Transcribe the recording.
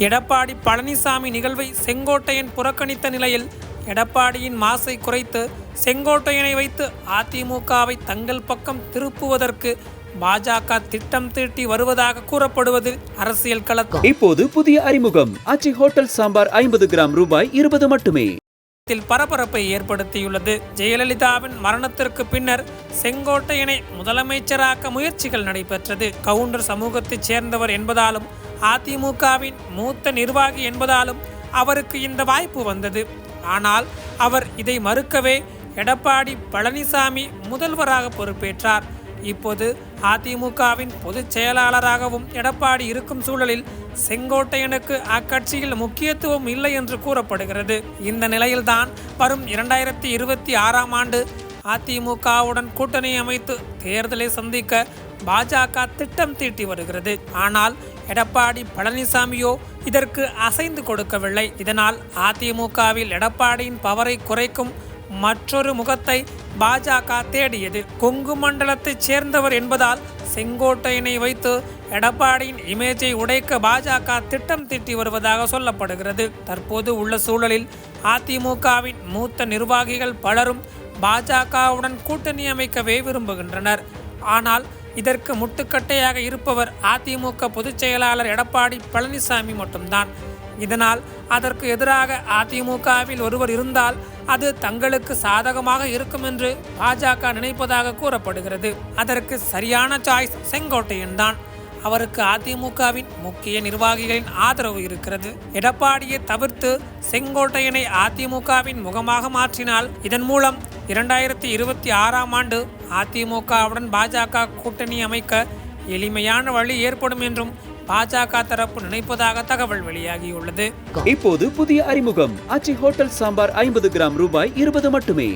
எடப்பாடி பழனிசாமி நிகழ்வை செங்கோட்டையன் புறக்கணித்த நிலையில் எடப்பாடியின் மாசை குறைத்து செங்கோட்டையனை வைத்து அதிமுகவை தங்கள் பக்கம் திருப்புவதற்கு பாஜக திட்டம் தீட்டி வருவதாக கூறப்படுவது அரசியல் கலக்கம். இப்போது புதிய அறிமுகம் ஆச்சி ஹோட்டல் சாம்பார் 50 கிராம் ரூபாய் 20 மட்டுமே. பரபரப்பை ஏற்படுத்தியுள்ளது. ஜெயலலிதாவின் மரணத்திற்கு பின்னர் செங்கோட்டையனை முதலமைச்சராக்க முயற்சிகள் நடைபெற்றது. கவுண்டர் சமூகத்தைச் சேர்ந்தவர் என்பதாலும் அதிமுகவின் மூத்த நிர்வாகி என்பதாலும் அவருக்கு இந்த வாய்ப்பு வந்தது. ஆனால் அவர் இதை மறுக்கவே எடப்பாடி பழனிசாமி முதல்வராக பொறுப்பேற்றார். இப்போது அதிமுகவின் பொதுச் செயலாளராகவும் எடப்பாடி இருக்கும் சூழலில் செங்கோட்டையனுக்கு அக்கட்சியில் முக்கியத்துவம் இல்லை என்று கூறப்படுகிறது. இந்த நிலையில்தான் வரும் 2026ஆம் ஆண்டு அதிமுகவுடன் கூட்டணி அமைத்து தேர்தலை சந்திக்க பாஜக திட்டம் தீட்டி வருகிறது. ஆனால் எடப்பாடி பழனிசாமியோ இதற்கு அசைந்து கொடுக்கவில்லை. இதனால் அதிமுகவில் எடப்பாடியின் பவரை குறைக்கும் மற்றொரு முகத்தை பாஜக தேடியது. கொங்கு மண்டலத்தைச் சேர்ந்தவர் என்பதால் செங்கோட்டையனை வைத்து எடப்பாடியின் இமேஜை உடைக்க பாஜக திட்டம் தீட்டி வருவதாக சொல்லப்படுகிறது. தற்போது உள்ள சூழலில் அதிமுகவின் மூத்த நிர்வாகிகள் பலரும் பாஜகவுடன் கூட்டணி அமைக்கவே விரும்புகின்றனர். ஆனால் இதற்கு முட்டுக்கட்டையாக இருப்பவர் அதிமுக பொதுச் செயலாளர் எடப்பாடி பழனிசாமி மட்டும்தான். இதனால் அதற்கு எதிராக அதிமுகவில் ஒருவர் இருந்தால் அது தங்களுக்கு சாதகமாக இருக்கும் என்று பாஜக நினைப்பதாக கூறப்படுகிறது. அதற்கு சரியான சாய்ஸ் செங்கோட்டையன் தான். அவருக்கு அதிமுகவின் முக்கிய நிர்வாகிகளின் ஆதரவு இருக்கிறது. எடப்பாடியை தவிர்த்து செங்கோட்டையனை அதிமுகவின் முகமாக மாற்றினால் இதன் மூலம் 2026ஆம் ஆண்டு அதிமுகவுடன் பாஜக கூட்டணி அமைக்க எளிமையான வழி ஏற்படும் என்றும் பாஜக தரப்பு நினைப்பதாக தகவல் வெளியாகியுள்ளது. இப்போது புதிய அறிமுகம் ஆச்சி ஹோட்டல் சாம்பார் 50 கிராம் ரூபாய் 20 மட்டுமே.